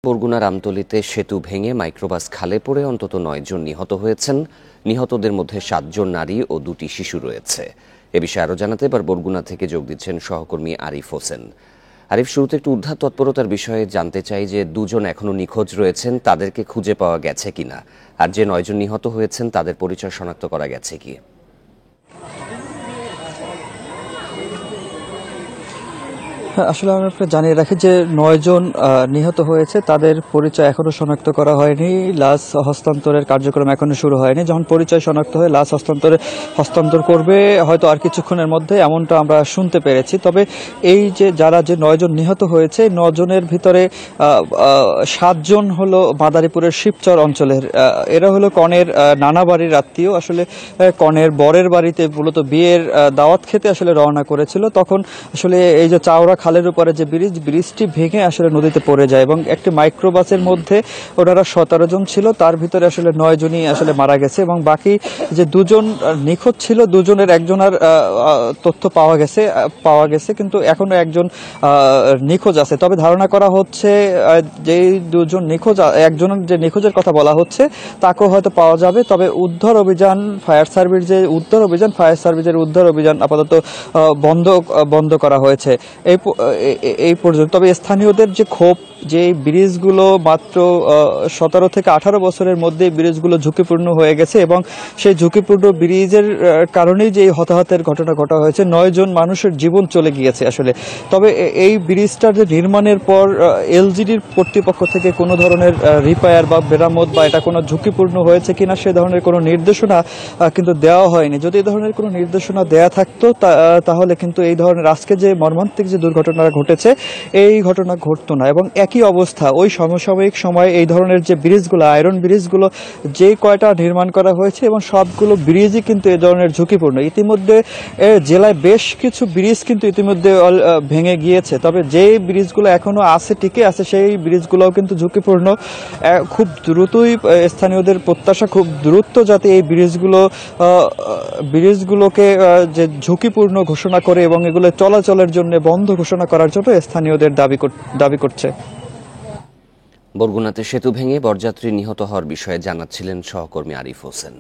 বরগুনার আমতলীতে সেতু ভেঙে মাইক্রোবাস খালে পড়ে অন্তত 9 জন নিহত হয়েছেন। নিহতদের মধ্যে 7 জন নারী ও 2টি শিশু রয়েছে। এ বিষয়ে আরও জানাতে এবার বরগুনা থেকে যোগ দিচ্ছেন সহকর্মী আরিফ হোসেন। আরিফ, শুরুতে একটু উদ্ধার তৎপরতার বিষয়ে জানতে চাই যে 2 জন এখনো নিখোঁজ রয়েছেন, তাদেরকে খুঁজে পাওয়া গেছে কিনা, আর যে 9 জন নিহত হয়েছেন তাদের পরিচয় শনাক্ত করা গেছে কি? আসলে আমরা জানিয়ে রাখি যে 9 জন নিহত হয়েছে, তাদের পরিচয় এখনো শনাক্ত করা হয়নি। লাশ হস্তান্তরের কার্যক্রম এখনো শুরু হয়নি। যখন পরিচয় শনাক্ত হয়ে লাশ হস্তান্তর করবে হয়তো আর কিছুক্ষণের মধ্যে, এমনটা আমরা শুনতে পেরেছি। তবে এই যে যারা 9 জন নিহত হয়েছে, 9 জনের ভিতরে 7 জন হলো মাদারীপুরের শিবচর অঞ্চলের। এরা হলো কনের নানা বাড়ির আত্মীয়। আসলে কনের বরের বাড়িতে মূলত বিয়ের দাওয়াত খেতে আসলে রওনা করেছিল। তখন আসলে এই যে চাওড়া খালের উপরে যে ব্রিজটি ভেঙে আসলে নদীতে পড়ে যায় এবং একটি মাইক্রোবাসের মধ্যে ওনারা 17 জন ছিল, তার ভিতরে আসলে 9 জনই আসলে মারা গেছে এবং বাকি যে 2 জন নিখোঁজ ছিল, 2 জনের একজনের তথ্য পাওয়া গেছে কিন্তু এখনো একজন নিখোঁজ আছে। তবে ধারণা করা হচ্ছে যে 2 জন নিখোঁজ, একজনের যে নিখোঁজের কথা বলা হচ্ছে তাকেও হয়তো পাওয়া যাবে। তবে উদ্ধার অভিযান, ফায়ার সার্ভিসের উদ্ধার অভিযান আপাতত বন্ধ করা হয়েছে এই পর্যন্ত। তবে স্থানীয়দের যে ক্ষোভ, যে ব্রিজগুলো মাত্র 17 থেকে 18 বছরের মধ্যে ব্রিজগুলো ঝুঁকিপূর্ণ হয়ে গেছে এবং সেই ঝুঁকিপূর্ণ ব্রিজের কারণেই যে ঘটাহতের ঘটনা ঘটা হয়েছে, 9 জন মানুষের জীবন চলে গিয়েছে আসলে। তবে এই ব্রিজটার যে নির্মাণের পর এলজিডির কর্তৃপক্ষ থেকে কোনো ধরনের রিপেয়ার বা মেরামত বা এটা কোনো ঝুঁকিপূর্ণ হয়েছে কিনা সে ধরনের কোনো নির্দেশনা কিন্তু দেওয়া হয়নি। যদি এই ধরনের কোনো নির্দেশনা দেয়া থাকতো তাহলে কিন্তু এই ধরনের আজকে যে মর্মান্তিক যে দুর্ঘটনা ঘটেছে এই ঘটনা ঘটতো না। এবং একই অবস্থা ওই সমসাময়িক সময়ে এই ধরনের যে ব্রিজগুলো, আয়রন ব্রিজগুলো যে কয়টা নির্মাণ করা হয়েছে এবং সবগুলো ব্রিজই কিন্তু এই ধরনের ঝুঁকিপূর্ণ। ইতিমধ্যে জেলায় বেশ কিছু ব্রিজ কিন্তু ইতিমধ্যে ভেঙে গিয়েছে। তবে যে ব্রিজগুলো এখনো আছে, টিকে আছে, সেই ব্রিজগুলোও কিন্তু ঝুঁকিপূর্ণ। খুব দ্রুতই স্থানীয়দের প্রত্যাশা, খুব দ্রুত যাতে এই ব্রিজগুলোকে যে ঝুঁকিপূর্ণ ঘোষণা করে এবং এগুলো চলাচলের জন্য বন্ধ ঘোষণা করার জন্য স্থানীয়দের দাবি করছে। বরগুনাতে সেতু ভেঙে বরযাত্রী নিহত হওয়ার বিষয়ে জানাচ্ছিলেন সহকর্মী আরিফ হোসেন।